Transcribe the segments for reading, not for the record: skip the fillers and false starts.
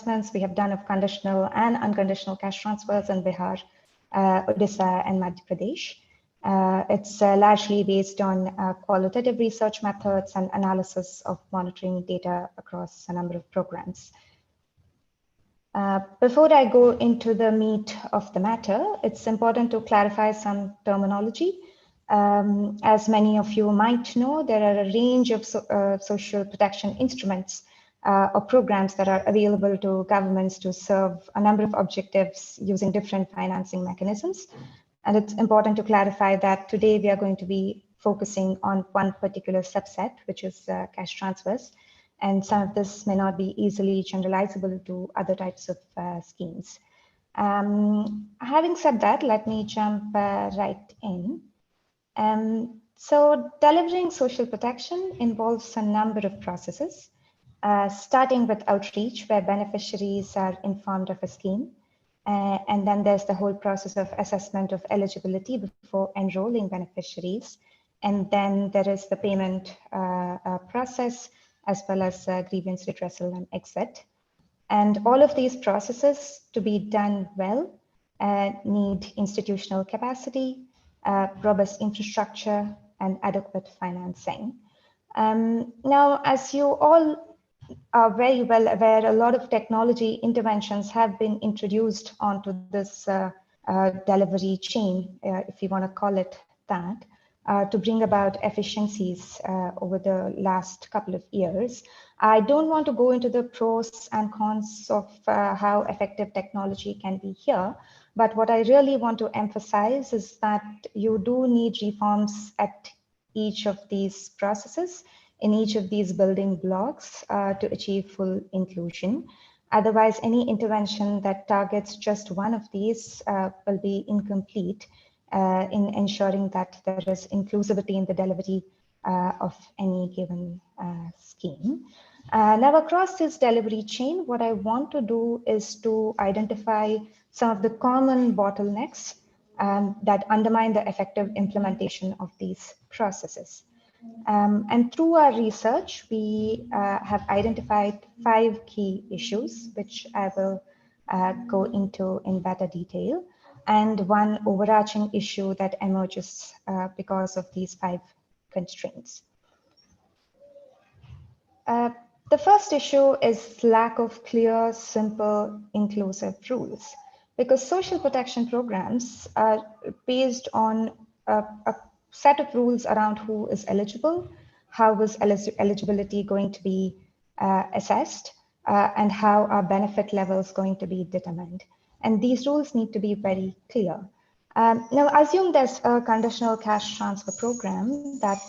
assessments we have done of conditional and unconditional cash transfers in Bihar, Odisha, and Madhya Pradesh. It's largely based on qualitative research methods and analysis of monitoring data across a number of programs. Before I go into the meat of the matter, it's important to clarify some terminology. As many of you might know, there are a range of social protection instruments or programs that are available to governments to serve a number of objectives using different financing mechanisms. And it's important to clarify that today we are going to be focusing on one particular subset, which is cash transfers. And some of this may not be easily generalizable to other types of schemes. Having said that, let me jump right in. So delivering social protection involves a number of processes, starting with outreach, where beneficiaries are informed of a scheme. And then there's the whole process of assessment of eligibility before enrolling beneficiaries. And then there is the payment process, as well as grievance redressal and exit. And all of these processes, to be done well, need institutional capacity, robust infrastructure, and adequate financing. Now, as you all are very well aware, a lot of technology interventions have been introduced onto this delivery chain, if you want to call it that, to bring about efficiencies over the last couple of years. I don't want to go into the pros and cons of how effective technology can be here, but what I really want to emphasize is that you do need reforms at each of these processes, in each of these building blocks to achieve full inclusion. Otherwise, any intervention that targets just one of these will be incomplete in ensuring that there is inclusivity in the delivery of any given scheme. Now, across this delivery chain, what I want to do is to identify some of the common bottlenecks that undermine the effective implementation of these processes. And through our research, we have identified 5 key issues, which I will go into in better detail, and one overarching issue that emerges because of these 5 constraints. The first issue is lack of clear, simple, inclusive rules, because social protection programs are based on a set of rules around who is eligible, how is eligibility going to be assessed, and how are benefit levels going to be determined. And these rules need to be very clear. Now, assume there's a conditional cash transfer program that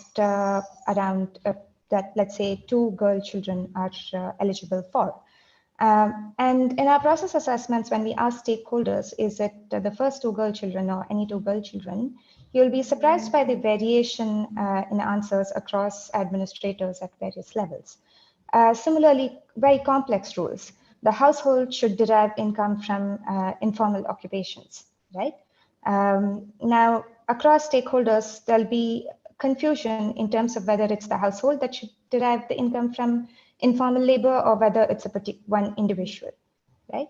that, let's say, 2 girl children are eligible for. And in our process assessments, when we ask stakeholders, is it the first 2 girl children or any 2 girl children, you'll be surprised by the variation in answers across administrators at various levels. Similarly, very complex rules. The household should derive income from informal occupations, right? Now, across stakeholders, there'll be confusion in terms of whether it's the household that should derive the income from informal labor or whether it's a one individual, right?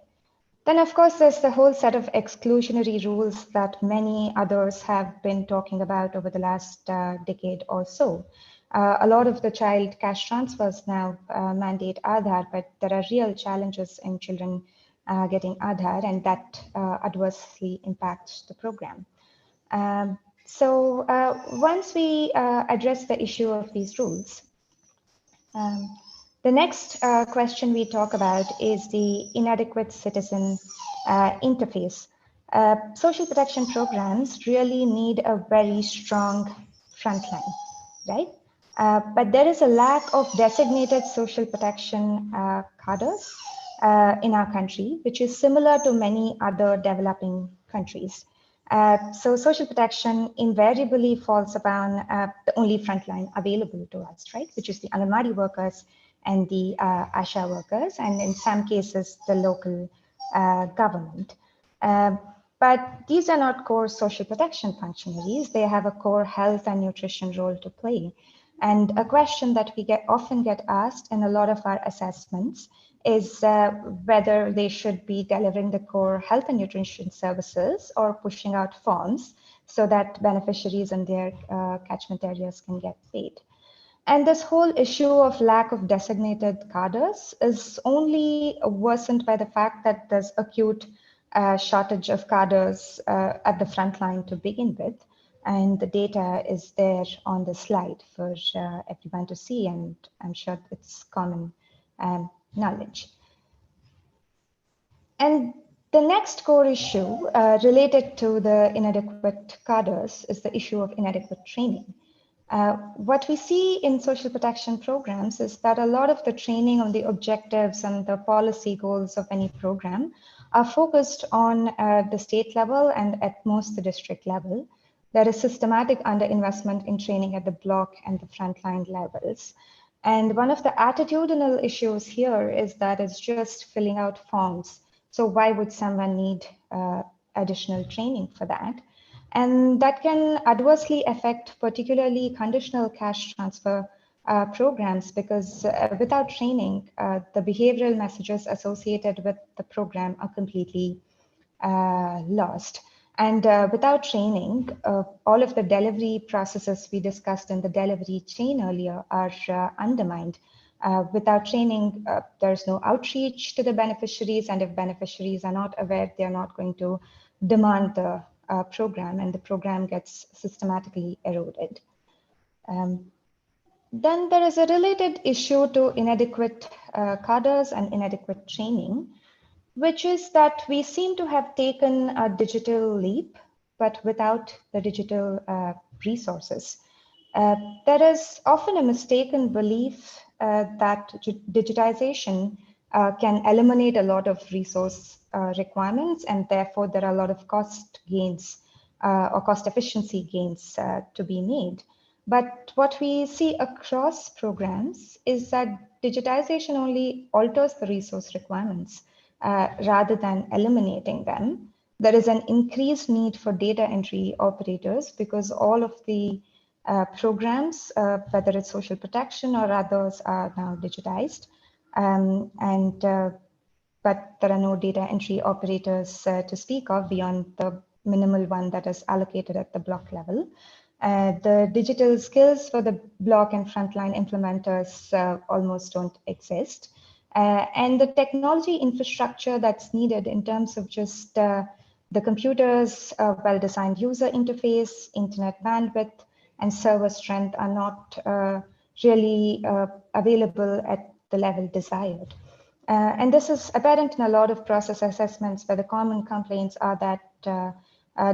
Then, of course, there's the whole set of exclusionary rules that many others have been talking about over the last decade or so. A lot of the child cash transfers now mandate Aadhaar, but there are real challenges in children getting Aadhaar, and that adversely impacts the program. So once we address the issue of these rules, the next question we talk about is the inadequate citizen interface. Social protection programs really need a very strong frontline, right? But there is a lack of designated social protection cadres in our country, which is similar to many other developing countries. So social protection invariably falls upon the only frontline available to us, right? Which is the Anganwadi workers and the ASHA workers, and in some cases, the local government. But these are not core social protection functionaries. They have a core health and nutrition role to play. And a question that we often get asked in a lot of our assessments is whether they should be delivering the core health and nutrition services or pushing out forms so that beneficiaries in their catchment areas can get paid. And this whole issue of lack of designated cadres is only worsened by the fact that there's acute shortage of cadres at the front line to begin with. And the data is there on the slide for everyone to see, and I'm sure it's common knowledge. And the next core issue related to the inadequate cadres is the issue of inadequate training. What we see in social protection programs is that a lot of the training on the objectives and the policy goals of any program are focused on the state level and at most the district level. There is systematic underinvestment in training at the block and the frontline levels. And one of the attitudinal issues here is that it's just filling out forms. So why would someone need additional training for that? And that can adversely affect particularly conditional cash transfer programs, because without training, the behavioral messages associated with the program are completely lost. And without training, all of the delivery processes we discussed in the delivery chain earlier are undermined. Without training, there's no outreach to the beneficiaries, and if beneficiaries are not aware, they're not going to demand the program, and the program gets systematically eroded. Then there is a related issue to inadequate cadres and inadequate training, which is that we seem to have taken a digital leap, but without the digital resources. There is often a mistaken belief that digitization can eliminate a lot of resource requirements, and therefore there are a lot of cost gains or cost efficiency gains to be made. But what we see across programs is that digitization only alters the resource requirements rather than eliminating them. There is an increased need for data entry operators because all of the programs, whether it's social protection or others, are now digitized. But there are no data entry operators to speak of beyond the minimal one that is allocated at the block level. The digital skills for the block and frontline implementers almost don't exist. And the technology infrastructure that's needed in terms of just the computers, well-designed user interface, internet bandwidth, and server strength are not really available at the level desired. And this is apparent in a lot of process assessments, where the common complaints are that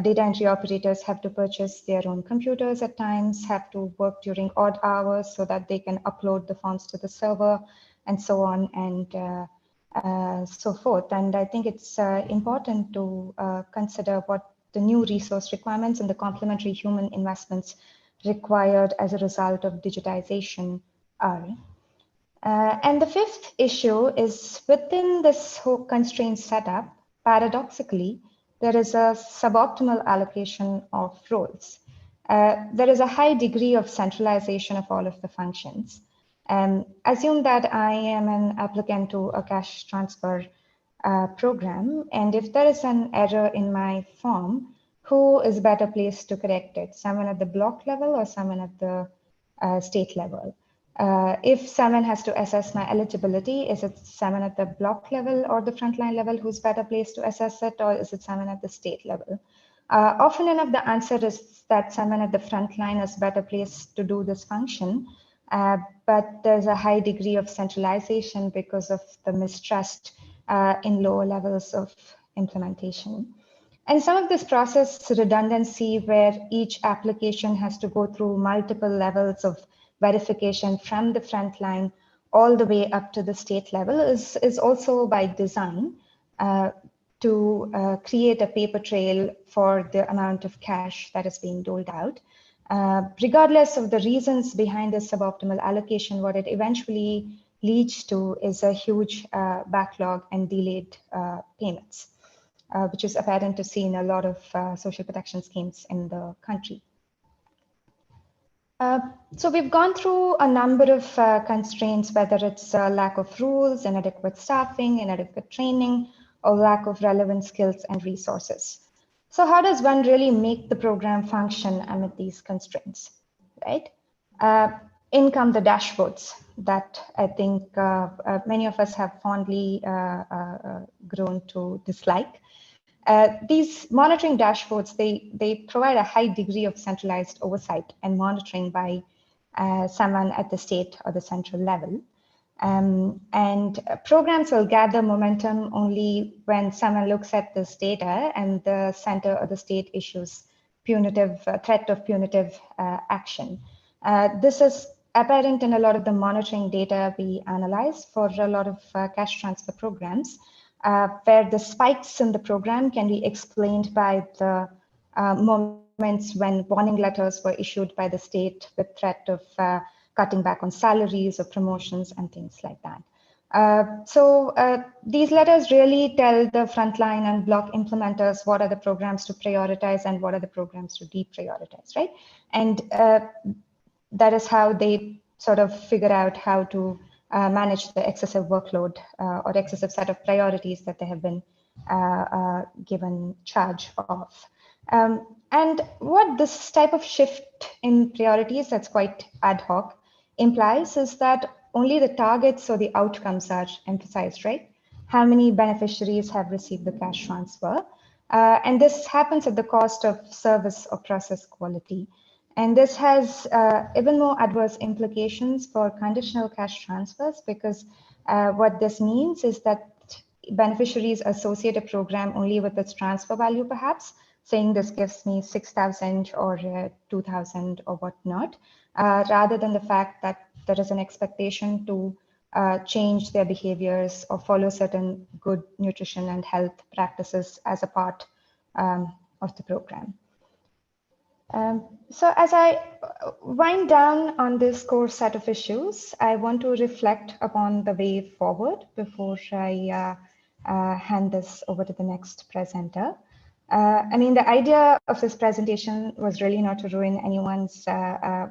data entry operators have to purchase their own computers at times, have to work during odd hours so that they can upload the forms to the server, and so on and so forth. And I think it's important to consider what the new resource requirements and the complementary human investments required as a result of digitization are. And the fifth issue is, within this whole constrained setup, paradoxically, there is a suboptimal allocation of roles. There is a high degree of centralization of all of the functions. Assume that I am an applicant to a cash transfer program, and if there is an error in my form, who is better placed to correct it? Someone at the block level or someone at the state level? If someone has to assess my eligibility, is it someone at the block level or the frontline level who's better placed to assess it, or is it someone at the state level? Often enough, the answer is that someone at the frontline is better placed to do this function, but there's a high degree of centralization because of the mistrust in lower levels of implementation. And some of this process redundancy, where each application has to go through multiple levels of verification from the front line all the way up to the state level, is also by design to create a paper trail for the amount of cash that is being doled out. Regardless of the reasons behind this suboptimal allocation, what it eventually leads to is a huge backlog and delayed payments, which is apparent to see in a lot of social protection schemes in the country. So we've gone through a number of constraints, whether it's lack of rules, inadequate staffing, inadequate training, or lack of relevant skills and resources. So how does one really make the program function amid these constraints, right? In come the dashboards that I think many of us have fondly grown to dislike. These monitoring dashboards, they provide a high degree of centralized oversight and monitoring by someone at the state or the central level. And programs will gather momentum only when someone looks at this data and the center or the state issues punitive threat of punitive action. This is apparent in a lot of the monitoring data we analyze for a lot of cash transfer programs, where the spikes in the program can be explained by the moments when warning letters were issued by the state with threat of cutting back on salaries or promotions and things like that. So these letters really tell the frontline and block implementers what are the programs to prioritize and what are the programs to deprioritize, right? And that is how they sort of figure out how to manage the excessive workload or excessive set of priorities that they have been given charge of. And what this type of shift in priorities that's quite ad hoc implies is that only the targets or the outcomes are emphasized, right? How many beneficiaries have received the cash transfer? And this happens at the cost of service or process quality. And this has even more adverse implications for conditional cash transfers, because what this means is that beneficiaries associate a program only with its transfer value, perhaps, saying this gives me 6,000 or 2,000 or whatnot, rather than the fact that there is an expectation to change their behaviors or follow certain good nutrition and health practices as a part of the program. So as I wind down on this core set of issues, I want to reflect upon the way forward before I hand this over to the next presenter. I mean, the idea of this presentation was really not to ruin anyone's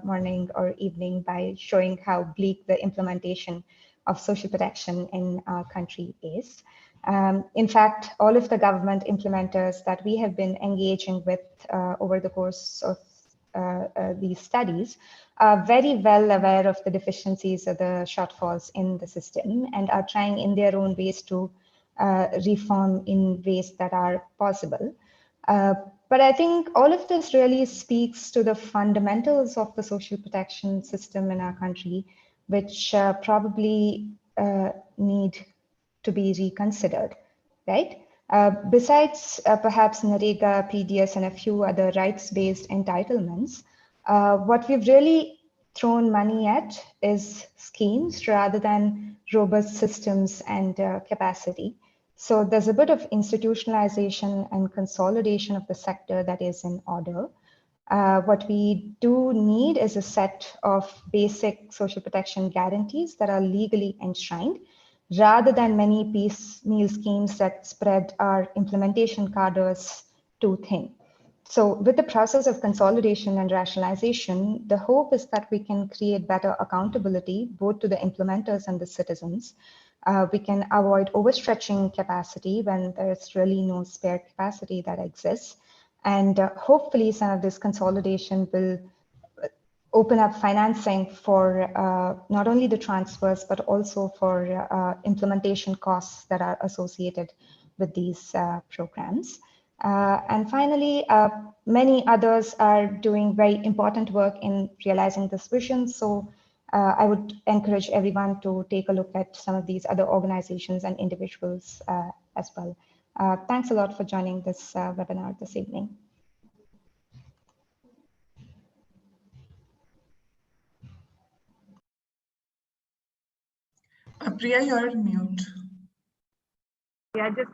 morning or evening by showing how bleak the implementation of social protection in our country is. In fact, all of the government implementers that we have been engaging with over the course of these studies are very well aware of the deficiencies or the shortfalls in the system and are trying in their own ways to reform in ways that are possible. But I think all of this really speaks to the fundamentals of the social protection system in our country, which probably need to be reconsidered, right? Besides perhaps NREGA, PDS, and a few other rights-based entitlements, what we've really thrown money at is schemes rather than robust systems and capacity. So there's a bit of institutionalization and consolidation of the sector that is in order. What we do need is a set of basic social protection guarantees that are legally enshrined, rather than many piecemeal schemes that spread our implementation cadres too thin. So with the process of consolidation and rationalization, the hope is that we can create better accountability, both to the implementers and the citizens. We can avoid overstretching capacity when there's really no spare capacity that exists. And hopefully some of this consolidation will open up financing for not only the transfers, but also for implementation costs that are associated with these programs. And finally, many others are doing very important work in realizing this vision. So I would encourage everyone to take a look at some of these other organizations and individuals as well. Thanks a lot for joining this webinar this evening. Priya, you're mute. Yeah, just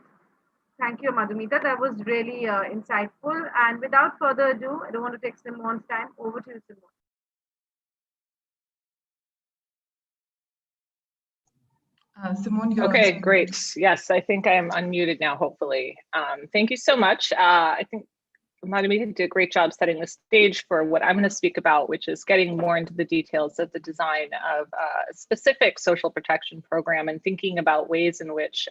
thank you, Madhumita. That was really insightful. And without further ado, I don't want to take Simone's time. Over to you, Simone. Simone, you're okay, great. Yes, I think I'm unmuted now, hopefully. Thank you so much. I think Madhumita did a great job setting the stage for what I'm going to speak about, which is getting more into the details of the design of a specific social protection program and thinking about ways in which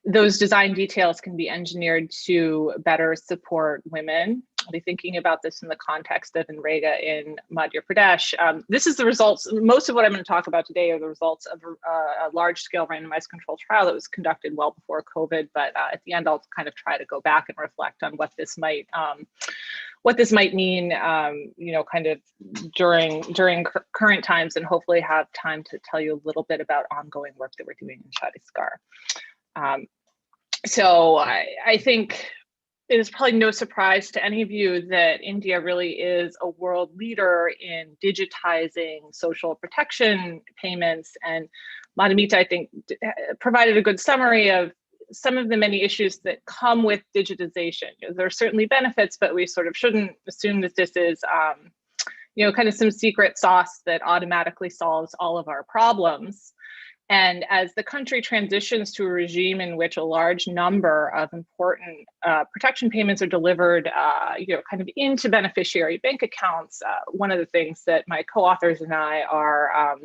those design details can be engineered to better support women. I'll be thinking about this in the context of NREGA in Madhya Pradesh. This is the results. Most of what I'm going to talk about today are the results of a large-scale randomized controlled trial that was conducted well before COVID. But at the end, I'll kind of try to go back and reflect on what this might mean, you know, kind of during current times, and hopefully have time to tell you a little bit about ongoing work that we're doing in Chhattisgarh. So I think it is probably no surprise to any of you that India really is a world leader in digitizing social protection payments. And Madhumita, I think, provided a good summary of some of the many issues that come with digitization. You know, there are certainly benefits, but we sort of shouldn't assume that this is, you know, kind of some secret sauce that automatically solves all of our problems. And as the country transitions to a regime in which a large number of important protection payments are delivered, you know, kind of into beneficiary bank accounts, one of the things that my co-authors and I are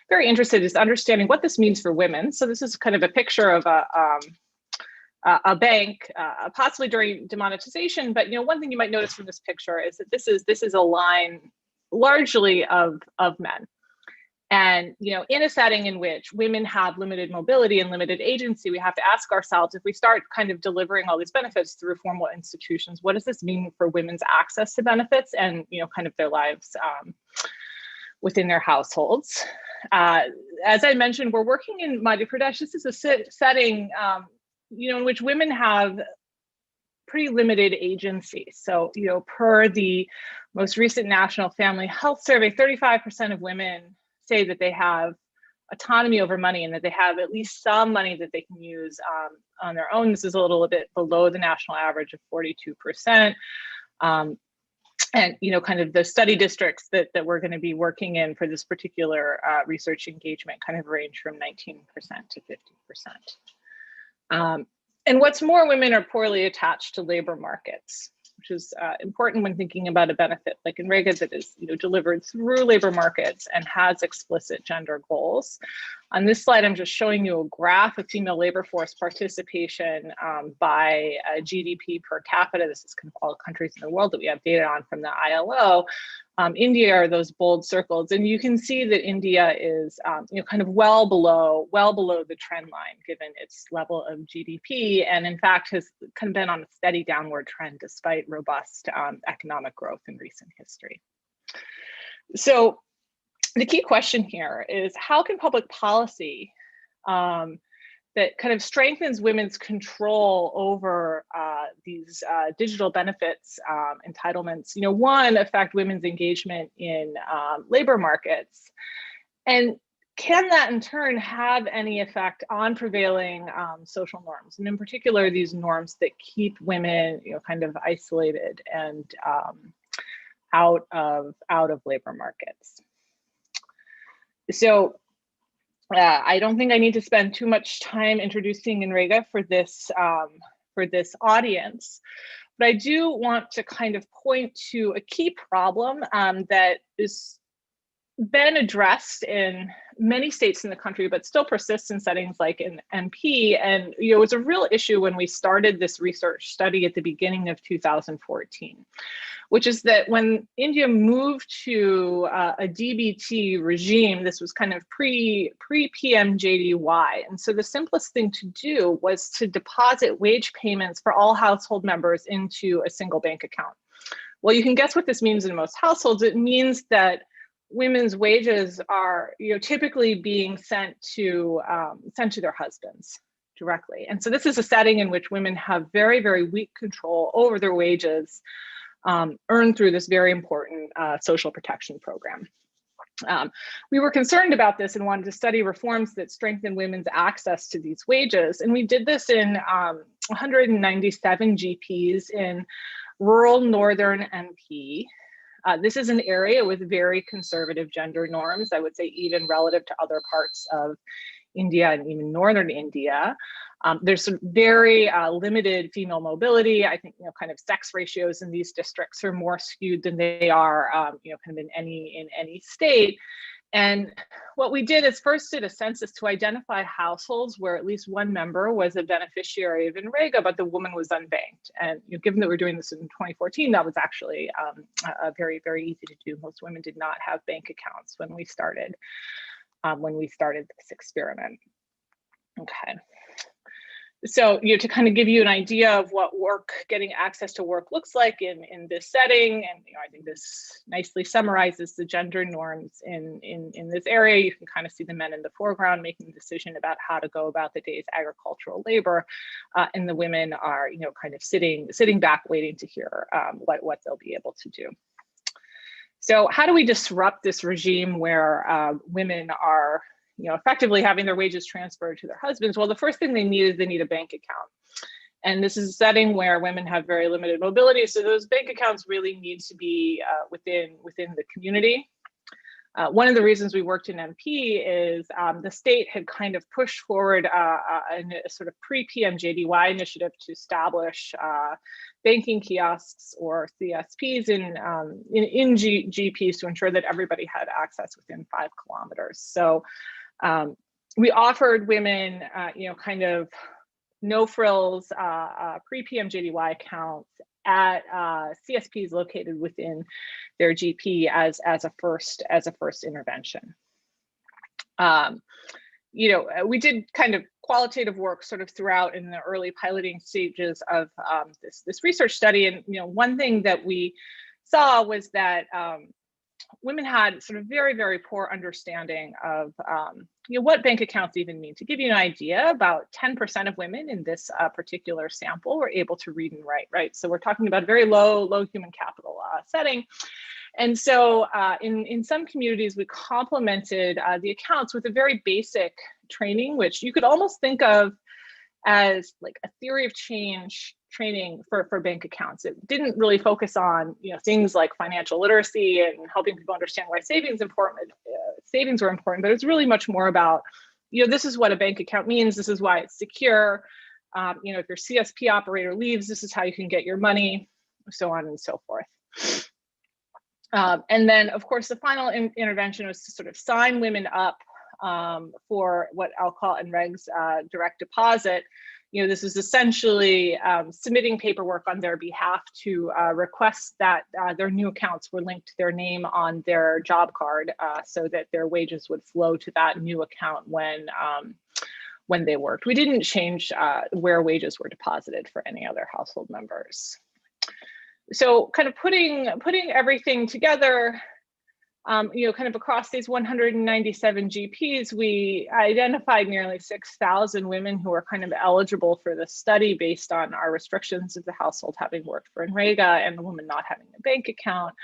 very interested in is understanding what this means for women. So this is kind of a picture of a bank, possibly during demonetization. But you know, one thing you might notice from this picture is that this is a line largely of men. And, you know, in a setting in which women have limited mobility and limited agency, we have to ask ourselves, if we start kind of delivering all these benefits through formal institutions, what does this mean for women's access to benefits and, you know, kind of their lives within their households? As I mentioned, we're working in Madhya Pradesh. This is a setting, you know, in which women have pretty limited agency. So, you know, per the most recent National Family Health Survey, 35% of women say that they have autonomy over money and that they have at least some money that they can use on their own. This is a little bit below the national average of 42%. And, you know, kind of the study districts that we're going to be working in for this particular research engagement kind of range from 19% to 50%. And what's more, women are poorly attached to labor markets, which is important when thinking about a benefit like NREGA that is, you know, delivered through labor markets and has explicit gender goals. On this slide, I'm just showing you a graph of female labor force participation by GDP per capita. This is kind of all countries in the world that we have data on from the ILO. India are those bold circles, and you can see that India is, you know, kind of well below the trend line given its level of GDP, and in fact has kind of been on a steady downward trend despite robust economic growth in recent history. So the key question here is, how can public policy that kind of strengthens women's control over these digital benefits entitlements, you know, one, affect women's engagement in labor markets, and can that in turn have any effect on prevailing social norms, and in particular these norms that keep women, you know, kind of isolated and out of labor markets? So I don't think I need to spend too much time introducing NREGA for this audience, but I do want to kind of point to a key problem that is been addressed in many states in the country, but still persists in settings like in MP. And, you know, it was a real issue when we started this research study at the beginning of 2014, which is that when India moved to a DBT regime, this was kind of pre-PMJDY. And so the simplest thing to do was to deposit wage payments for all household members into a single bank account. Well, you can guess what this means in most households. It means that women's wages are, you know, typically being sent to their husbands directly. And so this is a setting in which women have very, very weak control over their wages earned through this very important social protection program. We were concerned about this and wanted to study reforms that strengthen women's access to these wages. And we did this in 197 GPs in rural northern MP. This is an area with very conservative gender norms, I would say, even relative to other parts of India and even northern India. There's some very limited female mobility. I think, kind of sex ratios in these districts are more skewed than they are, kind of in any state. And what we did is first did a census to identify households where at least one member was a beneficiary of NREGA, but the woman was unbanked. And given that we're doing this in 2014, that was actually very, very easy to do. Most women did not have bank accounts when we started this experiment. Okay. So, to kind of give you an idea of what getting access to work looks like in this setting, and I think this nicely summarizes the gender norms in this area. You can kind of see the men in the foreground making the decision about how to go about the day's agricultural labor, and the women are, kind of sitting back waiting to hear what they'll be able to do. So, how do we disrupt this regime where women are effectively having their wages transferred to their husbands? Well, the first thing they need a bank account. And this is a setting where women have very limited mobility. So those bank accounts really need to be within the community. One of the reasons we worked in MP is the state had kind of pushed forward a sort of pre-PMJDY initiative to establish banking kiosks or CSPs in GPs to ensure that everybody had access within 5 kilometers. So we offered women, kind of no frills, pre-PMJDY accounts at CSPs located within their GP as a first intervention. We did kind of qualitative work sort of throughout in the early piloting stages of this research study, and one thing that we saw was that women had sort of very, very poor understanding of what bank accounts even mean. To give you an idea, about 10% of women in this particular sample were able to read and write, right? So we're talking about a very low human capital setting. And so in some communities, we complemented the accounts with a very basic training, which you could almost think of as like a theory of change training for bank accounts. It didn't really focus on things like financial literacy and helping people understand why savings were important, but it's really much more about this is what a bank account means, this is why it's secure. If your CSP operator leaves, this is how you can get your money, so on and so forth. And then, of course, the final intervention was to sort of sign women up for what I'll call NREG's direct deposit. This is essentially submitting paperwork on their behalf to request that their new accounts were linked to their name on their job card, so that their wages would flow to that new account when they worked. We didn't change where wages were deposited for any other household members. So kind of putting everything together, kind of across these 197 GPs, we identified nearly 6,000 women who were kind of eligible for the study based on our restrictions of the household having worked for NREGA and the woman not having a bank account.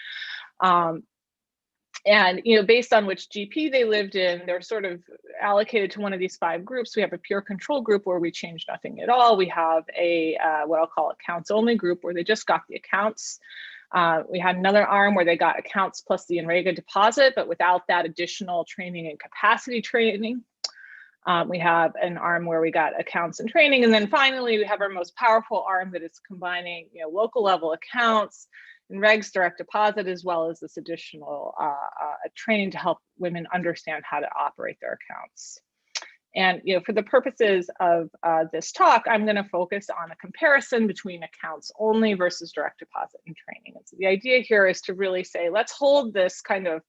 And based on which GP they lived in, they're sort of allocated to one of these 5 groups. We have a pure control group where we change nothing at all. We have a what I'll call accounts only group where they just got the accounts. We had another arm where they got accounts plus the NREGA deposit, but without that additional training and capacity training. We have an arm where we got accounts and training. And then finally, we have our most powerful arm that is combining local level accounts, NREG's direct deposit, as well as this additional training to help women understand how to operate their accounts. And for the purposes of this talk, I'm going to focus on a comparison between accounts only versus direct deposit and training. And so the idea here is to really say, let's hold this kind of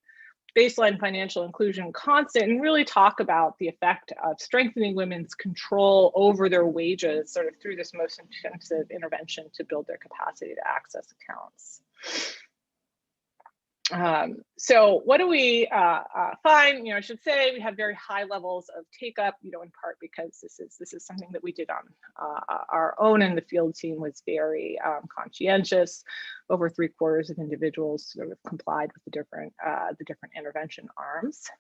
baseline financial inclusion constant and really talk about the effect of strengthening women's control over their wages sort of through this most intensive intervention to build their capacity to access accounts. So what do we find? I should say we have very high levels of take up, in part because this is something that we did on our own, and the field team was very conscientious. Over 3/4 of individuals sort of complied with the different intervention arms.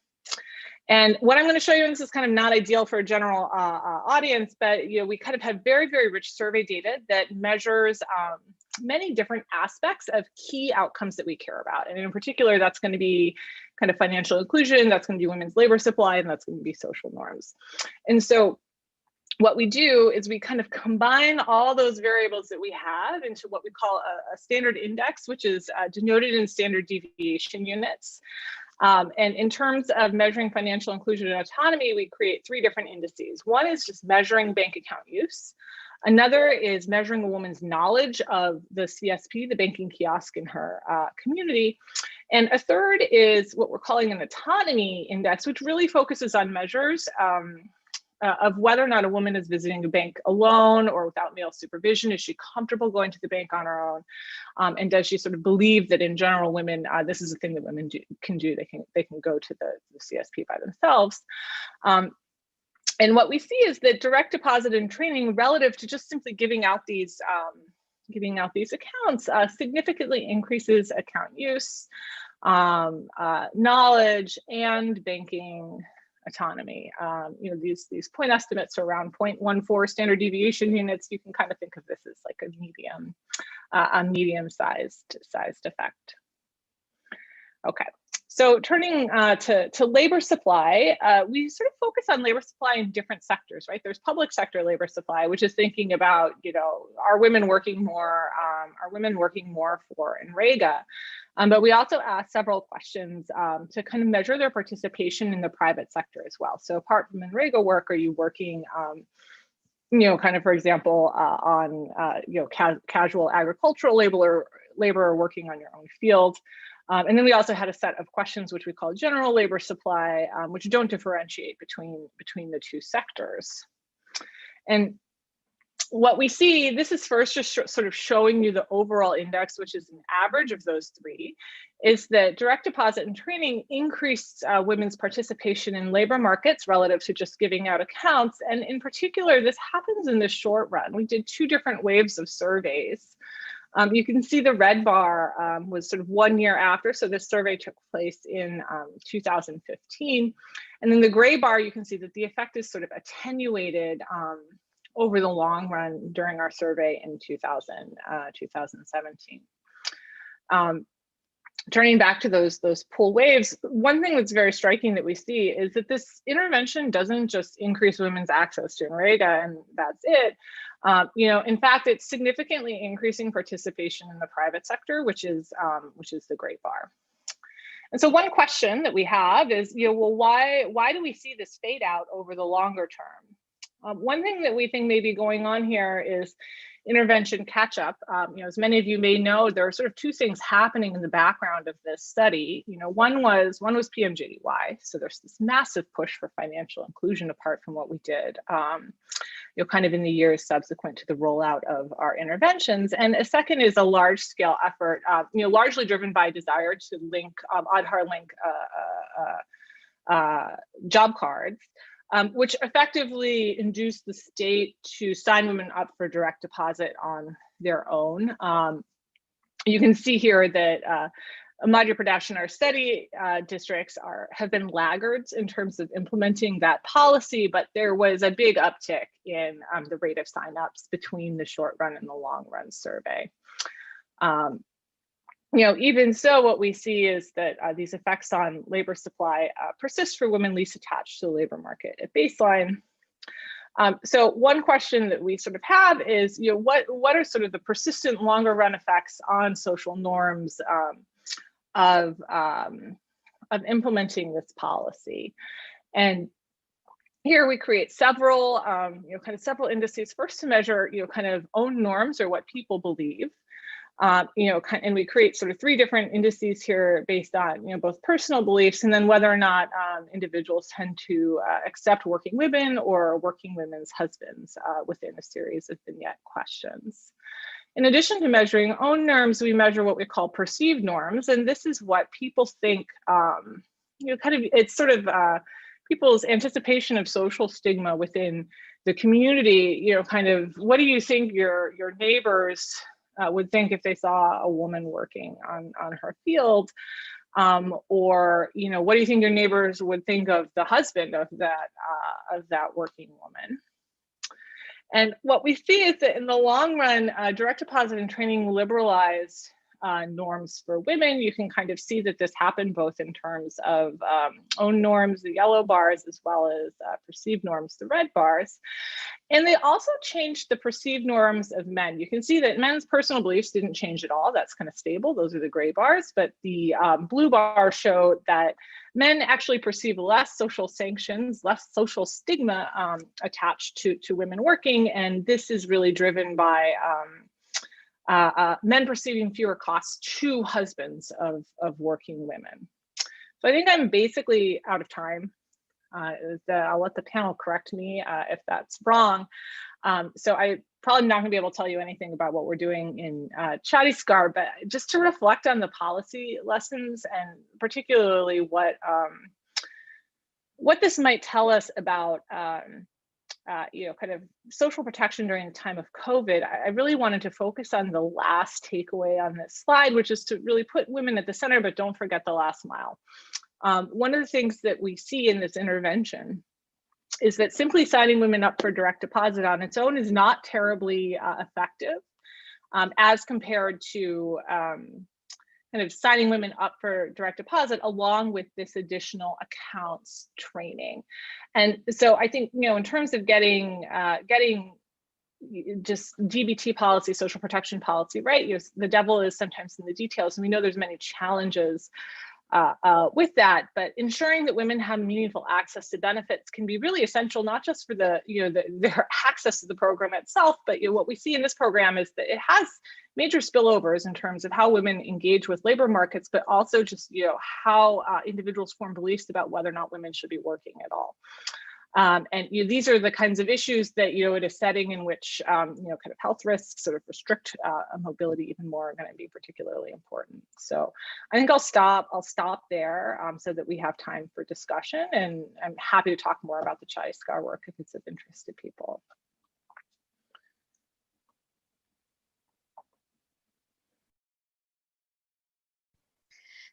And what I'm going to show you, and this is kind of not ideal for a general audience, but we kind of have very, very rich survey data that measures many different aspects of key outcomes that we care about. And in particular, that's going to be kind of financial inclusion, that's going to be women's labor supply, and that's going to be social norms. And so what we do is we kind of combine all those variables that we have into what we call a standard index, which is denoted in standard deviation units. And in terms of measuring financial inclusion and autonomy, we create 3 different indices. One is just measuring bank account use. Another is measuring a woman's knowledge of the CSP, the banking kiosk in her community. And a third is what we're calling an autonomy index, which really focuses on measures of whether or not a woman is visiting a bank alone or without male supervision. Is she comfortable going to the bank on her own? And does she sort of believe that in general, women, this is a thing that women can do. They can go to the CSP by themselves. And what we see is that direct deposit and training relative to just simply giving out these accounts significantly increases account use, knowledge, and banking autonomy. These point estimates are around 0.14 standard deviation units. You can kind of think of this as like a medium-sized effect. Okay. So turning to labor supply, we sort of focus on labor supply in different sectors, right? There's public sector labor supply, which is thinking about, are women working more? Are women working more for NREGA? But we also ask several questions to kind of measure their participation in the private sector as well. So apart from NREGA work, are you working, kind of, for example, on, casual agricultural labor or working on your own field? And then we also had a set of questions which we call general labor supply, which don't differentiate between the 2 sectors. And what we see, this is first just sort of showing you the overall index, which is an average of those 3, is that direct deposit and training increased women's participation in labor markets relative to just giving out accounts. And in particular, this happens in the short run. We did 2 different waves of surveys. You can see the red bar was sort of 1 year after. So this survey took place in 2015. And then the gray bar, you can see that the effect is sort of attenuated over the long run during our survey in 2017. Turning back to those pool waves, one thing that's very striking that we see is that this intervention doesn't just increase women's access to NREGA and that's it. In fact, it's significantly increasing participation in the private sector, which is the gray bar. And so one question that we have is, well, why do we see this fade out over the longer term? One thing that we think may be going on here is intervention catch-up. As many of you may know, there are sort of 2 things happening in the background of this study. One was PMJDY. So there's this massive push for financial inclusion apart from what we did, kind of in the years subsequent to the rollout of our interventions. And a second is a large-scale effort, largely driven by a desire to link Aadhaar link job cards. Which effectively induced the state to sign women up for direct deposit on their own. You can see here that Madhya Pradesh and our study districts have been laggards in terms of implementing that policy, but there was a big uptick in the rate of signups between the short run and the long run survey. Even so, what we see is that these effects on labor supply persist for women least attached to the labor market at baseline. So one question that we sort of have is, what are sort of the persistent longer run effects on social norms of implementing this policy? And here we create several, several indices. First, to measure, kind of own norms or what people believe. And we create sort of 3 different indices here based on, both personal beliefs and then whether or not individuals tend to accept working women or working women's husbands within a series of vignette questions. In addition to measuring own norms, we measure what we call perceived norms. And this is what people think, it's sort of people's anticipation of social stigma within the community, kind of, what do you think your neighbors would think if they saw a woman working on her field, or what do you think your neighbors would think of the husband of that working woman? And what we see is that in the long run, direct deposit and training liberalized norms for women. You can kind of see that this happened both in terms of own norms, the yellow bars, as well as perceived norms, the red bars. And they also changed the perceived norms of men. You can see that men's personal beliefs didn't change at all. That's kind of stable. Those are the gray bars. But the blue bars show that men actually perceive less social sanctions, less social stigma attached to women working. And this is really driven by men perceiving fewer costs to husbands of working women. So I think I'm basically out of time. I'll let the panel correct me if that's wrong. So I probably not going to be able to tell you anything about what we're doing in Chhattisgarh, but just to reflect on the policy lessons and particularly what this might tell us about kind of social protection during the time of COVID, I really wanted to focus on the last takeaway on this slide, which is to really put women at the center, but don't forget the last mile. One of the things that we see in this intervention is that simply signing women up for direct deposit on its own is not terribly effective as compared to kind of signing women up for direct deposit along with this additional accounts training. And so I think, in terms of getting just DBT policy, social protection policy, right? The devil is sometimes in the details, and we know there's many challenges with that, but ensuring that women have meaningful access to benefits can be really essential, not just for their access to the program itself, but what we see in this program is that it has major spillovers in terms of how women engage with labor markets, but also just how individuals form beliefs about whether or not women should be working at all. And these are the kinds of issues that, in a setting in which, kind of health risks sort of restrict mobility even more are going to be particularly important. So I think I'll stop there so that we have time for discussion, and I'm happy to talk more about the Chhattisgarh work if it's of interest to people.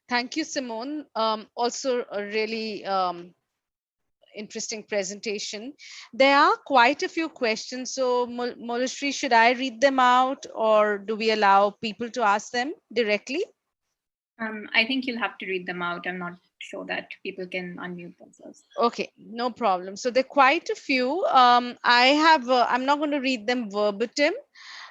Thank you, Simone. Also a really interesting presentation. There are quite a few questions. So Molashri, should I read them out, or do we allow people to ask them directly? I think you'll have to read them out. I'm not sure that people can unmute themselves. Okay, no problem. So there are quite a few. I'm not going to read them verbatim,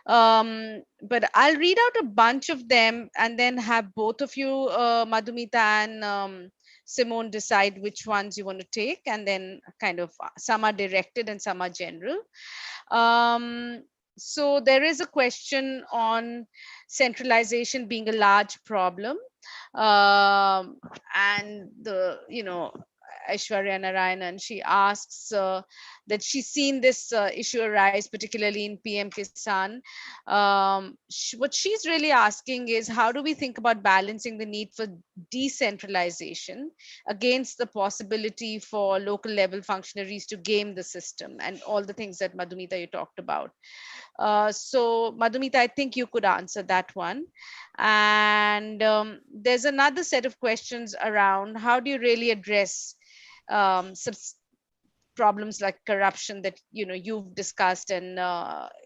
but I'll read out a bunch of them and then have both of you, Madhumita and Simone, decide which ones you want to take, and then kind of some are directed and some are general. So there is a question on centralization being a large problem, and Aishwarya Narayanan, she asks that she's seen this issue arise, particularly in PM Kisan. What she's really asking is, how do we think about balancing the need for decentralization against the possibility for local level functionaries to game the system, and all the things that Madhumita, you talked about. So Madhumita, I think you could answer that one. And there's another set of questions around how do you really address problems like corruption that you've discussed and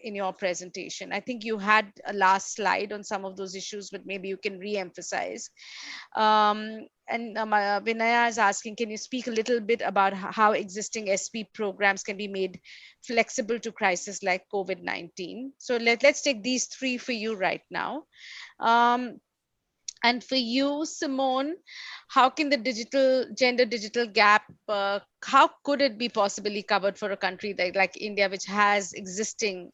in your presentation. I think you had a last slide on some of those issues, but maybe you can re-emphasize. And Vinaya is asking, can you speak a little bit about how existing SP programs can be made flexible to crisis like COVID-19? So let's take these three for you right now. And for you, Simone, how can the gender digital gap, how could it be possibly covered for a country like India, which has existing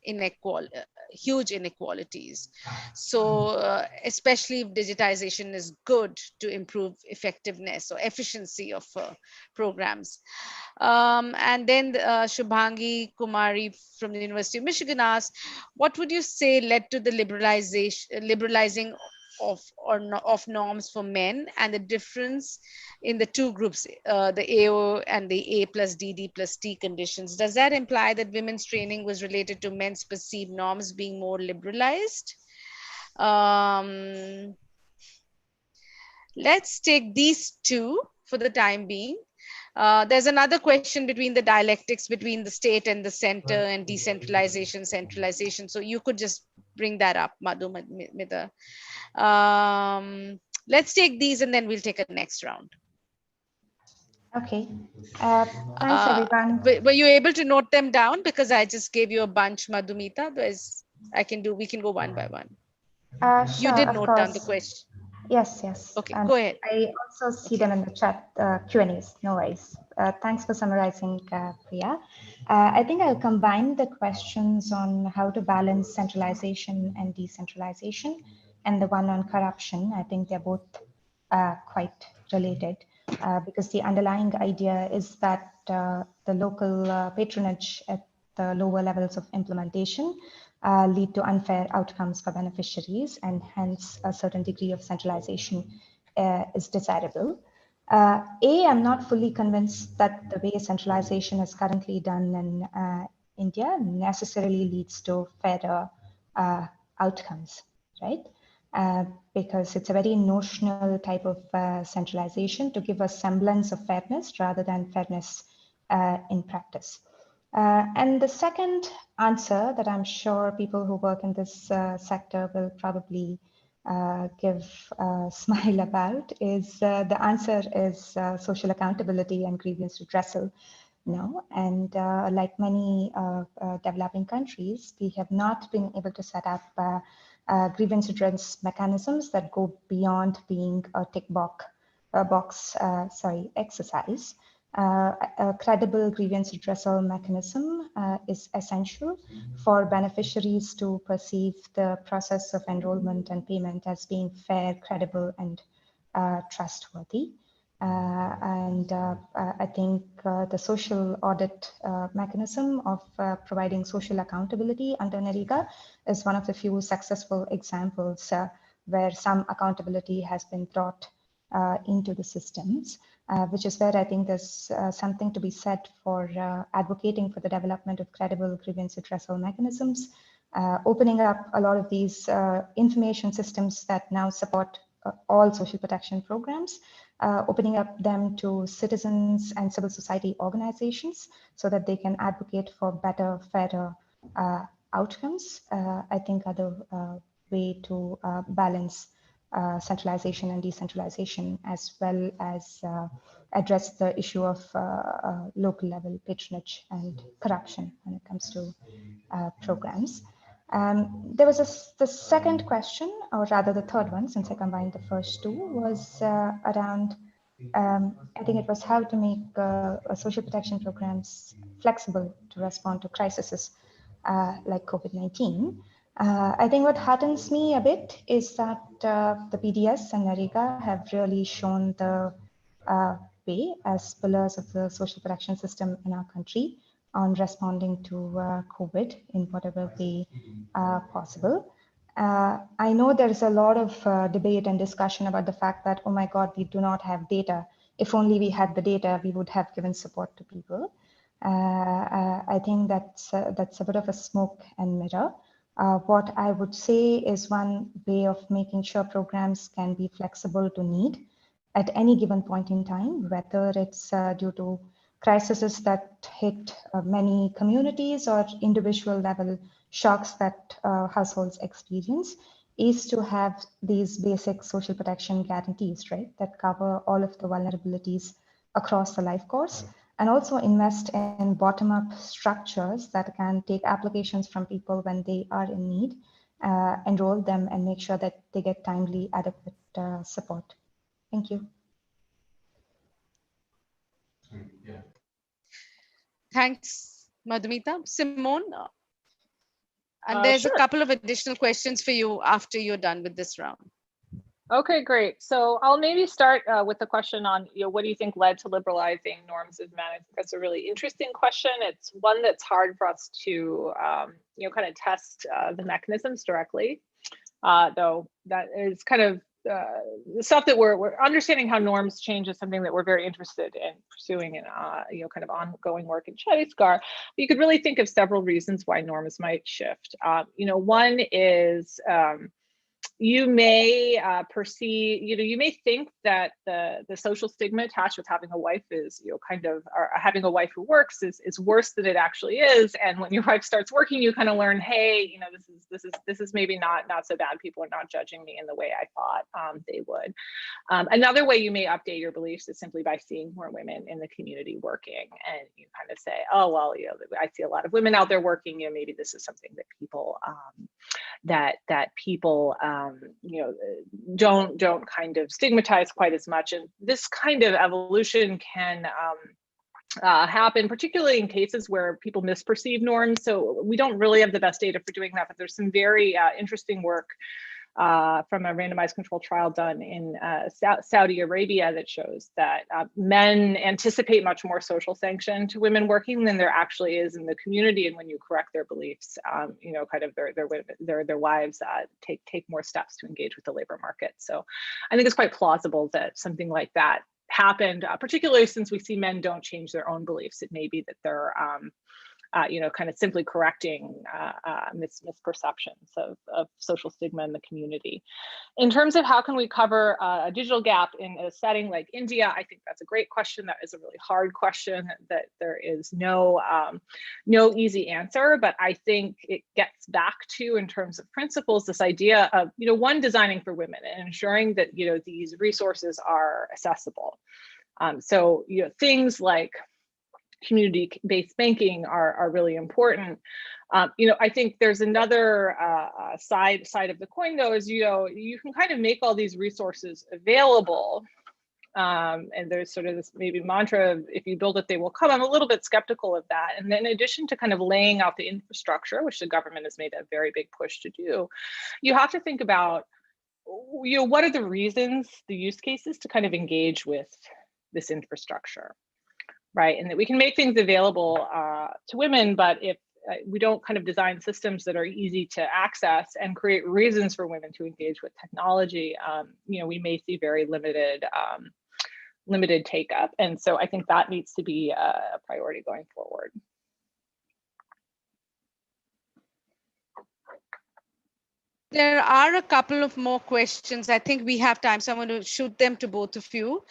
huge inequalities? So especially if digitization is good to improve effectiveness or efficiency of programs. And then Shubhangi Kumari from the University of Michigan asks, what would you say led to the liberalizing of norms for men, and the difference in the two groups, the AO and the A plus DD plus T conditions? Does that imply that women's training was related to men's perceived norms being more liberalized? Let's take these two for the time being. There's another question between the dialectics between the state and the center, and decentralization, centralization. So you could just bring that up, Madhumita. Let's take these and then we'll take a next round. Okay. Thanks, everyone. Were you able to note them down? Because I just gave you a bunch, Madhumita. We can go one by one. Sure, You did of note course. down the question. Yes, yes. Okay, go ahead. I also see them in the chat Q&As, no worries. Thanks for summarizing, Priya. I think I'll combine the questions on how to balance centralization and decentralization and the one on corruption. I think they're both quite related because the underlying idea is that the local patronage at the lower levels of implementation lead to unfair outcomes for beneficiaries, and hence a certain degree of centralization is desirable. I'm not fully convinced that the way centralization is currently done in India necessarily leads to fairer outcomes, right? Because it's a very notional type of centralization to give a semblance of fairness rather than fairness in practice. And the second answer that I'm sure people who work in this sector will probably give a smile about is the answer is social accountability and grievance redressal. No, and like many developing countries, we have not been able to set up grievance redress mechanisms that go beyond being a tick box exercise. A credible grievance redressal mechanism is essential for beneficiaries to perceive the process of enrollment and payment as being fair, credible, and trustworthy. I think the social audit mechanism of providing social accountability under NREGA is one of the few successful examples where some accountability has been brought into the systems, which is where I think there's something to be said for advocating for the development of credible grievance redressal mechanisms, opening up a lot of these information systems that now support all social protection programs, opening up them to citizens and civil society organizations so that they can advocate for better, fairer outcomes. I think are the way to balance centralization and decentralization, as well as address the issue of local level patronage and corruption when it comes to programs. There was the second question, or rather the third one, since I combined the first two, was around, I think it was how to make social protection programs flexible to respond to crises like COVID-19. I think what heartens me a bit is that the PDS and NREGA have really shown the way as pillars of the social protection system in our country on responding to COVID in whatever way possible. I know there is a lot of debate and discussion about the fact that, oh my God, we do not have data. If only we had the data, we would have given support to people. I think that's a bit of a smoke and mirror. What I would say is one way of making sure programs can be flexible to need at any given point in time, whether it's due to crises that hit many communities or individual level shocks that households experience, is to have these basic social protection guarantees, right, that cover all of the vulnerabilities across the life course, and also invest in bottom-up structures that can take applications from people when they are in need, enroll them, and make sure that they get timely, adequate support. Thank you. Thanks, Madhumita. Simone, and there's sure. a couple of additional questions for you after you're done with this round. Okay, great. So I'll maybe start with the question on, what do you think led to liberalizing norms of management? That's a really interesting question. It's one that's hard for us to, kind of test the mechanisms directly, though that is kind of the stuff that we're understanding how norms change is something that we're very interested in pursuing in, kind of ongoing work in Chhattisgarh. You could really think of several reasons why norms might shift. One is you may perceive, you may think that the social stigma attached with having a wife is, kind of, or having a wife who works is worse than it actually is. And when your wife starts working, you kind of learn, hey, this is maybe not so bad. People are not judging me in the way I thought they would. Another way you may update your beliefs is simply by seeing more women in the community working, and you kind of say, oh, well, I see a lot of women out there working. Maybe this is something that people people don't kind of stigmatize quite as much. And this kind of evolution can happen, particularly in cases where people misperceive norms. So we don't really have the best data for doing that, but there's some very interesting work from a randomized controlled trial done in Saudi Arabia that shows that men anticipate much more social sanction to women working than there actually is in the community. And when you correct their beliefs, kind of their wives take more steps to engage with the labor market. So I think it's quite plausible that something like that happened, particularly since we see men don't change their own beliefs. It may be that they're kind of simply correcting misperceptions of social stigma in the community. In terms of how can we cover a digital gap in a setting like India, I think that's a great question. That is a really hard question that there is no easy answer, but I think it gets back to, in terms of principles, this idea of, one, designing for women and ensuring that, these resources are accessible. So, things like community-based banking are really important. I think there's another side of the coin, though, is you can kind of make all these resources available, and there's sort of this maybe mantra of, if you build it, they will come. I'm a little bit skeptical of that. And then in addition to kind of laying out the infrastructure, which the government has made a very big push to do, you have to think about, what are the reasons, the use cases to kind of engage with this infrastructure. Right, and that we can make things available to women, but if we don't kind of design systems that are easy to access and create reasons for women to engage with technology, we may see very limited take up. And so I think that needs to be a priority going forward. There are a couple of more questions. I think we have time, so I'm going to shoot them to both of you.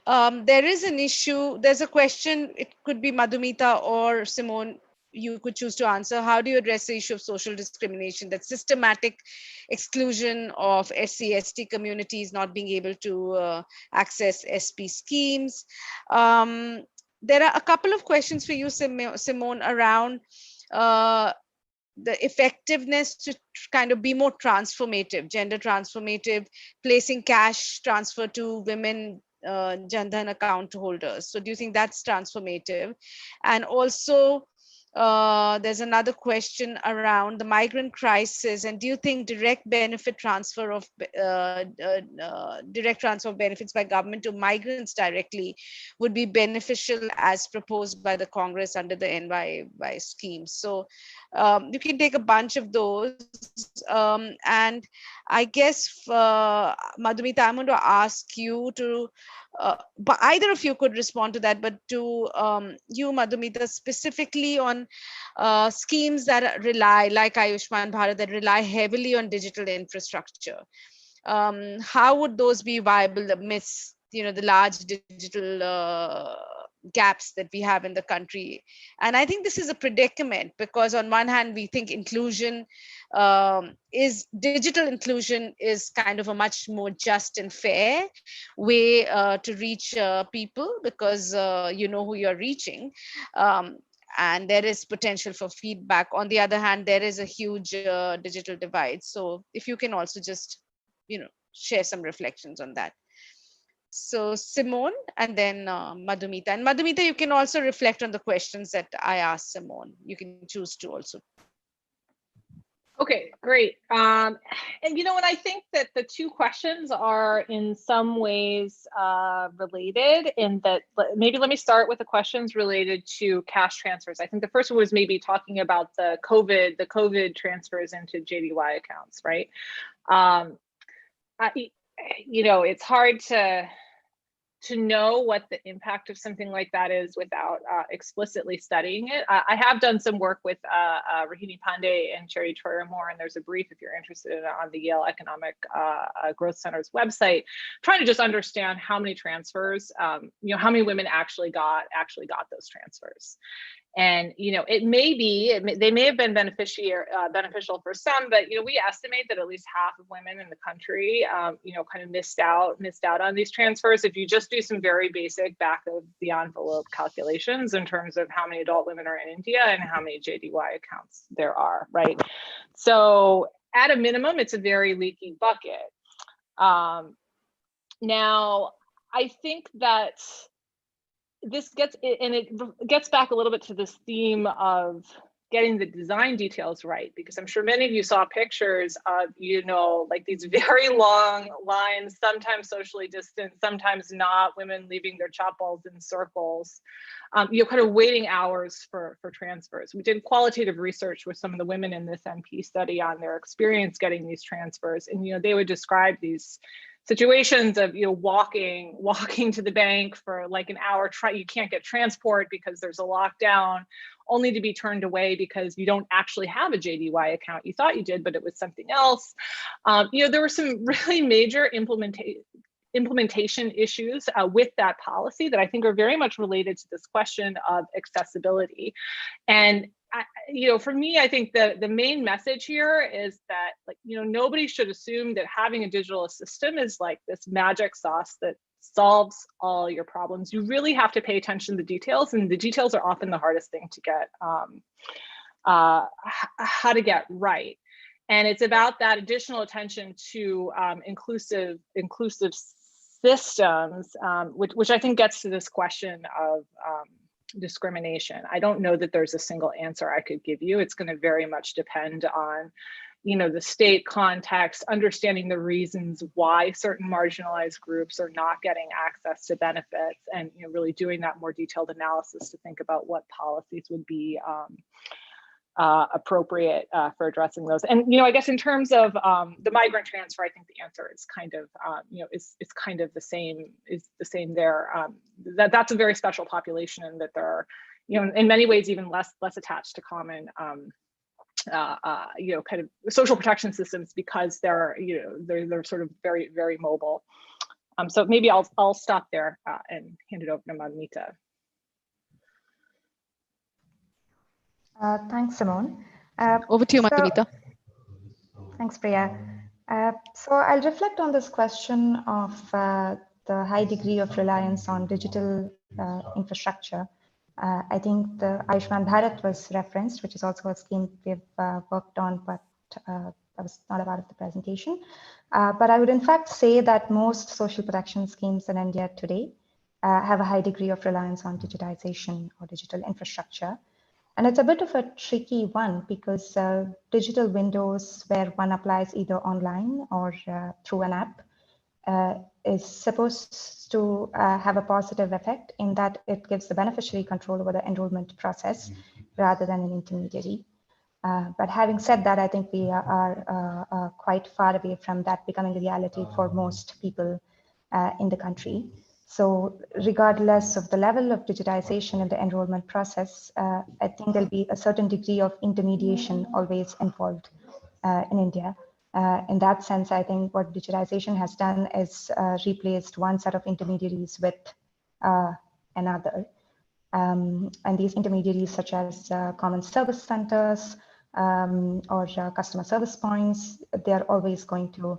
There is an issue. There's a question. It could be Madhumita or Simone. You could choose to answer. How do you address the issue of social discrimination, that systematic exclusion of SC/ST communities not being able to access SP schemes? There are a couple of questions for you, Simone, around the effectiveness to kind of be more transformative, gender transformative, placing cash transfer to women Jan Dhan account holders. So do you think that's transformative? And also, there's another question around the migrant crisis, and do you think direct transfer of benefits by government to migrants directly would be beneficial as proposed by the Congress under the NYY scheme? So you can take a bunch of those, and I guess Madhumita, I'm going to ask you to but either of you could respond to that, but to you, Madhumita, specifically on schemes that rely, like Ayushman Bharat, that rely heavily on digital infrastructure. How would those be viable amidst, the large digital gaps that we have in the country? And I think this is a predicament, because on one hand, we think digital inclusion is kind of a much more just and fair way to reach people, because you know who you're reaching. And there is potential for feedback. On the other hand, there is a huge digital divide. So if you can also just, share some reflections on that. So Simone, and then Madhumita. And Madhumita, you can also reflect on the questions that I asked Simone. You can choose to also. Okay, great. And and I think that the two questions are in some ways related, in that maybe let me start with the questions related to cash transfers. I think the first one was maybe talking about the COVID transfers into JDY accounts, right? It's hard to to know what the impact of something like that is without explicitly studying it. I have done some work with Rohini Pandey and Cherry Troyer-Moore, and there's a brief if you're interested in it on the Yale Economic Growth Center's website, trying to just understand how many transfers, you know, how many women actually got those transfers. And, you know, it may be, they may have been beneficial for some, but, you know, we estimate that at least half of women in the country, you know, kind of missed out on these transfers. If you just do some very basic back of the envelope calculations in terms of how many adult women are in India and how many JDY accounts there are, right? So at a minimum, it's a very leaky bucket. Now, I think that this gets back a little bit to this theme of getting the design details right, because I'm sure many of you saw pictures of, you know, like these very long lines, sometimes socially distant, sometimes not, women leaving their chop balls in circles, you know, kind of waiting hours for transfers. We did qualitative research with some of the women in this NP study on their experience getting these transfers, and, you know, they would describe these situations of, you know, walking to the bank for like an hour, you can't get transport because there's a lockdown, only to be turned away because you don't actually have a JDY account. You thought you did, but it was something else. You know, there were some really major implementation issues with that policy that I think are very much related to this question of accessibility. And you know, for me, I think the main message here is that, like, you know, nobody should assume that having a digital system is like this magic sauce that solves all your problems. You really have to pay attention to the details, and the details are often the hardest thing to get how to get right. And it's about that additional attention to inclusive systems, which I think gets to this question of discrimination. I don't know that there's a single answer I could give you. It's going to very much depend on, you know, the state context, understanding the reasons why certain marginalized groups are not getting access to benefits, and, you know, really doing that more detailed analysis to think about what policies would be appropriate for addressing those. And, you know, I guess in terms of the migrant transfer, I think the answer is kind of, you know, is kind of the same there. That's a very special population, and that there are, you know, in many ways even less attached to common, you know, kind of social protection systems, because they're, you know, they're sort of very, very mobile. So maybe I'll stop there and hand it over to Madhumita. Thanks, Simone. Over to you, Madhumita. Thanks, Priya. So I'll reflect on this question of the high degree of reliance on digital infrastructure. I think the Ayushman Bharat was referenced, which is also a scheme we've worked on, but that was not a part of the presentation. But I would in fact say that most social protection schemes in India today have a high degree of reliance on digitization or digital infrastructure. And it's a bit of a tricky one, because digital windows where one applies either online or through an app is supposed to have a positive effect in that it gives the beneficiary control over the enrollment process rather than an intermediary. But having said that, I think we are quite far away from that becoming a reality for most people in the country. So regardless of the level of digitization in the enrollment process, I think there'll be a certain degree of intermediation always involved in India. In that sense, I think what digitization has done is replaced one set of intermediaries with another. And these intermediaries, such as common service centers or customer service points, they're always going to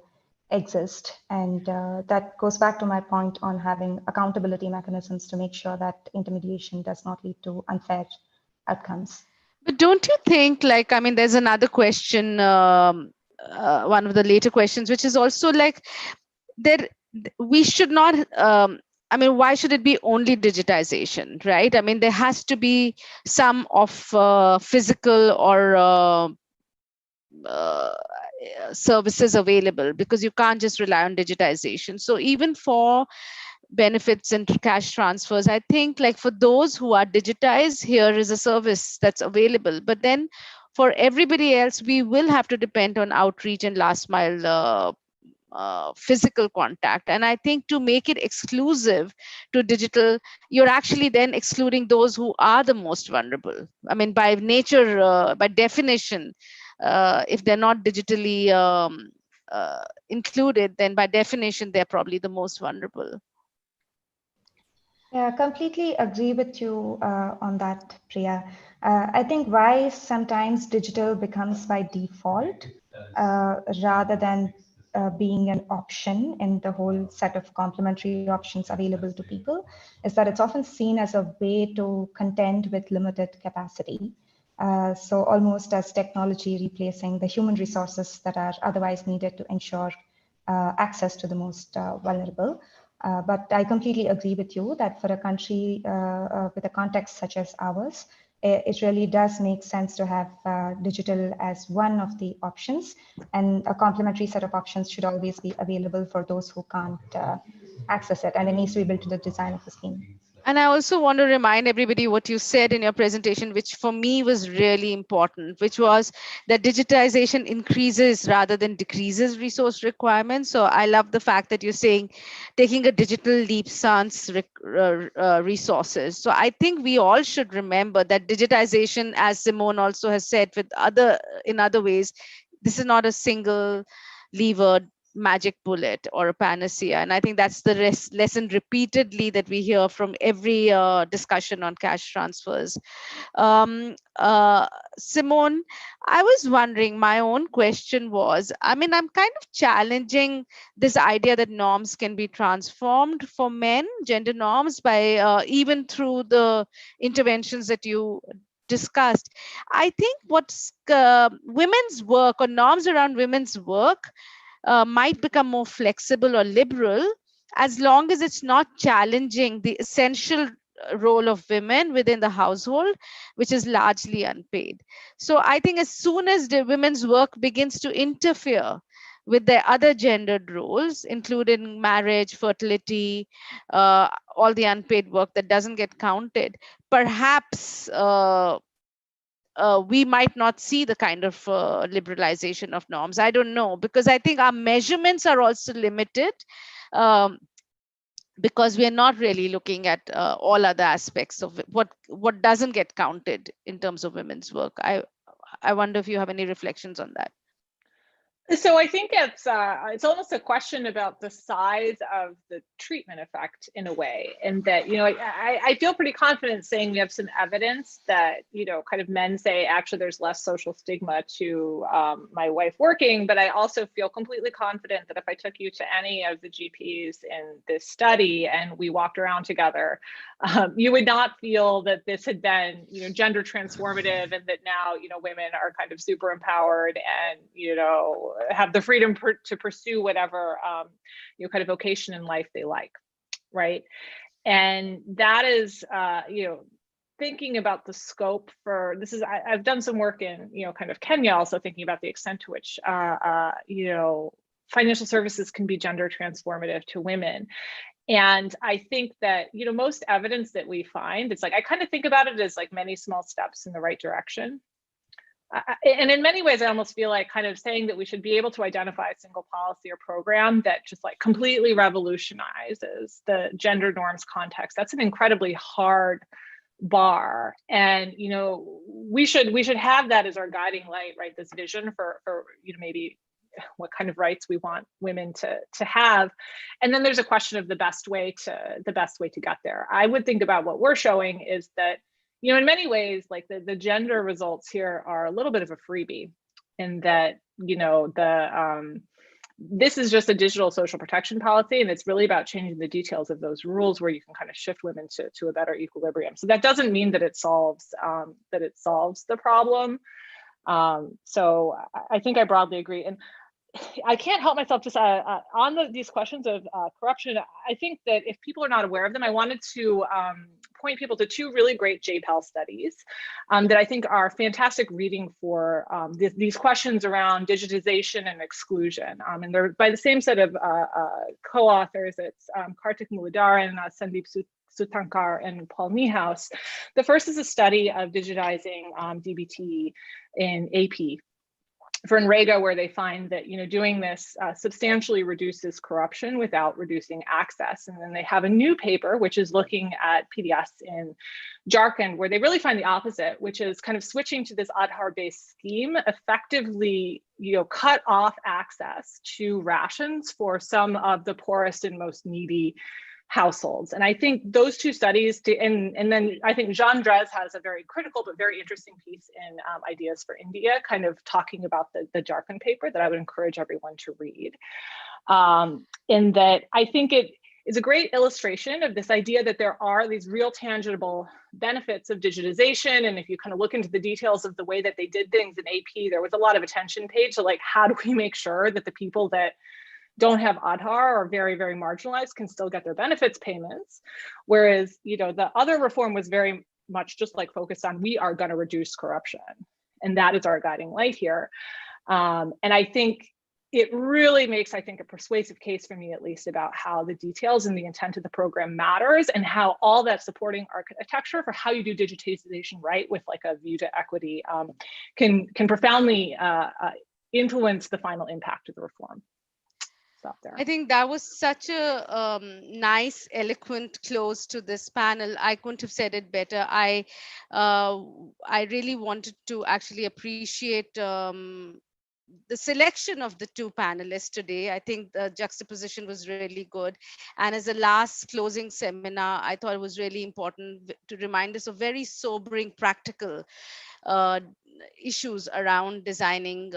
exist. And that goes back to my point on having accountability mechanisms to make sure that intermediation does not lead to unfair outcomes. But don't you think, like, I mean, there's another question, one of the later questions, which is also like, we should not, I mean, why should it be only digitization, right? I mean, there has to be some of physical or services available, because you can't just rely on digitization. So even for benefits and cash transfers, I think, like, for those who are digitized, here is a service that's available. But then for everybody else, we will have to depend on outreach and last mile physical contact. And I think to make it exclusive to digital, you're actually then excluding those who are the most vulnerable. I mean, by nature, by definition, if they're not digitally included, then by definition, they're probably the most vulnerable. Yeah, completely agree with you on that, Priya. I think why sometimes digital becomes by default rather than being an option in the whole set of complementary options available to people is that it's often seen as a way to contend with limited capacity. So almost as technology replacing the human resources that are otherwise needed to ensure access to the most vulnerable. But I completely agree with you that for a country with a context such as ours, it really does make sense to have digital as one of the options, and a complementary set of options should always be available for those who can't access it, and it needs to be built to the design of the scheme. And I also want to remind everybody what you said in your presentation, which for me was really important, which was that digitization increases rather than decreases resource requirements. So I love the fact that you're saying taking a digital leap sans resources. So I think we all should remember that digitization, as Simone also has said in other ways, this is not a single lever magic bullet or a panacea. And I think that's the lesson repeatedly that we hear from every discussion on cash transfers. Simone, I was wondering, my own question was, I mean, I'm kind of challenging this idea that norms can be transformed for men, gender norms, by even through the interventions that you discussed. I think what's women's work or norms around women's work might become more flexible or liberal as long as it's not challenging the essential role of women within the household, which is largely unpaid. So I think as soon as the women's work begins to interfere with their other gendered roles, including marriage, fertility, all the unpaid work that doesn't get counted, perhaps we might not see the kind of liberalization of norms. I don't know, because I think our measurements are also limited because we are not really looking at all other aspects of what doesn't get counted in terms of women's work. I wonder if you have any reflections on that. So I think it's almost a question about the size of the treatment effect in a way, and that, you know, I feel pretty confident saying we have some evidence that, you know, kind of men say actually there's less social stigma to my wife working, but I also feel completely confident that if I took you to any of the GPs in this study and we walked around together, you would not feel that this had been, you know, gender transformative and that now, you know, women are kind of super empowered and, you know, have the freedom to pursue whatever, you know, kind of vocation in life they like, right? And that is, you know, thinking about the scope for this is, I've done some work in, you know, kind of Kenya, also thinking about the extent to which, you know, financial services can be gender transformative to women. And I think that, you know, most evidence that we find, it's like, I kind of think about it as like many small steps in the right direction. And in many ways, I almost feel like kind of saying that we should be able to identify a single policy or program that just like completely revolutionizes the gender norms context. That's an incredibly hard bar. And, you know, we should have that as our guiding light, right? This vision for you know, maybe what kind of rights we want women to have. And then there's a question of the best way to get there. I would think about what we're showing is that, you know, in many ways, like the gender results here are a little bit of a freebie in that, you know, this is just a digital social protection policy, and it's really about changing the details of those rules where you can kind of shift women to a better equilibrium. So that doesn't mean that it solves the problem. So I think I broadly agree. And I can't help myself just on these questions of corruption. I think that if people are not aware of them, I wanted to point people to two really great JPEL studies that I think are fantastic reading for these questions around digitization and exclusion. And they're by the same set of co-authors. It's Kartik Mullaidharan, Sandeep Sutankar, and Paul Niehaus. The first is a study of digitizing DBT in AP for NREGA, where they find that, doing this substantially reduces corruption without reducing access. And then they have a new paper, which is looking at PDS in Jharkhand, where they really find the opposite, which is kind of switching to this Aadhaar-based scheme effectively, cut off access to rations for some of the poorest and most needy households. And I think those two studies, and then I think Jean Drèze has a very critical but very interesting piece in Ideas for India, kind of talking about the Jharkhand paper that I would encourage everyone to read. In that I think it is a great illustration of this idea that there are these real tangible benefits of digitization. And if you kind of look into the details of the way that they did things in AP, there was a lot of attention paid to like, how do we make sure that the people that don't have Aadhaar or very, very marginalized can still get their benefits payments. Whereas, the other reform was very much just like focused on, we are going to reduce corruption. And that is our guiding light here. And I think it really makes, a persuasive case for me, at least, about how the details and the intent of the program matters, and how all that supporting architecture for how you do digitization right with like a view to equity can profoundly influence the final impact of the reform. There. I think that was such a nice, eloquent close to this panel. I couldn't have said it better. I really wanted to actually appreciate the selection of the two panelists today. I think the juxtaposition was really good. And as a last closing seminar, I thought it was really important to remind us of very sobering, practical issues around designing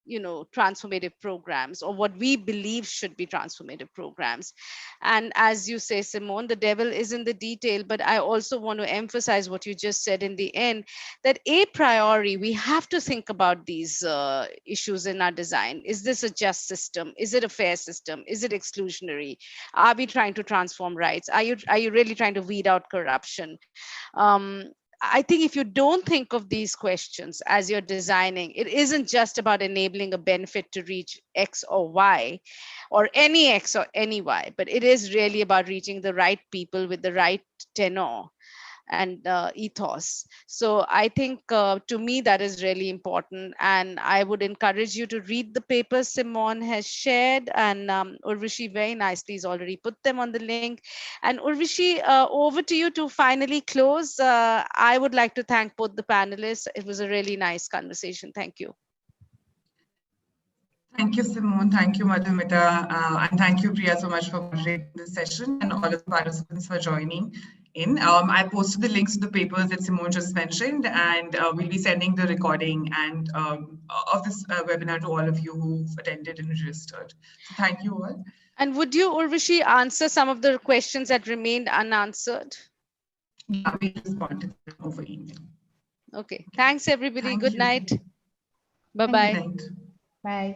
transformative programs, or what we believe should be transformative programs. And as you say, Simone, the devil is in the detail, but I also want to emphasize what you just said in the end, that a priori, we have to think about these issues in our design. Is this a just system? Is it a fair system? Is it exclusionary? Are we trying to transform rights? Are you really trying to weed out corruption? I think if you don't think of these questions as you're designing, it isn't just about enabling a benefit to reach X or Y, or any X or any Y, but it is really about reaching the right people with the right tenor and ethos. So I think to me that is really important, and I would encourage you to read the papers Simone has shared, and Urvashi very nicely has already put them on the link. And Urvashi, over to you to finally close. I would like to thank both the panelists. It was a really nice conversation. Thank you. Thank you, Simone. Thank you, Madhumita. And thank you, Priya, so much for moderating this session, and all of the participants for joining in. I posted the links to the papers that Simone just mentioned, and we'll be sending the recording and of this webinar to all of you who've attended and registered. So thank you all. And would you, Urvashi, answer some of the questions that remained unanswered? Yeah, we'll respond to them over email. Okay. Thanks, everybody. Thank Good you. night. Bye-bye. Good night. Bye.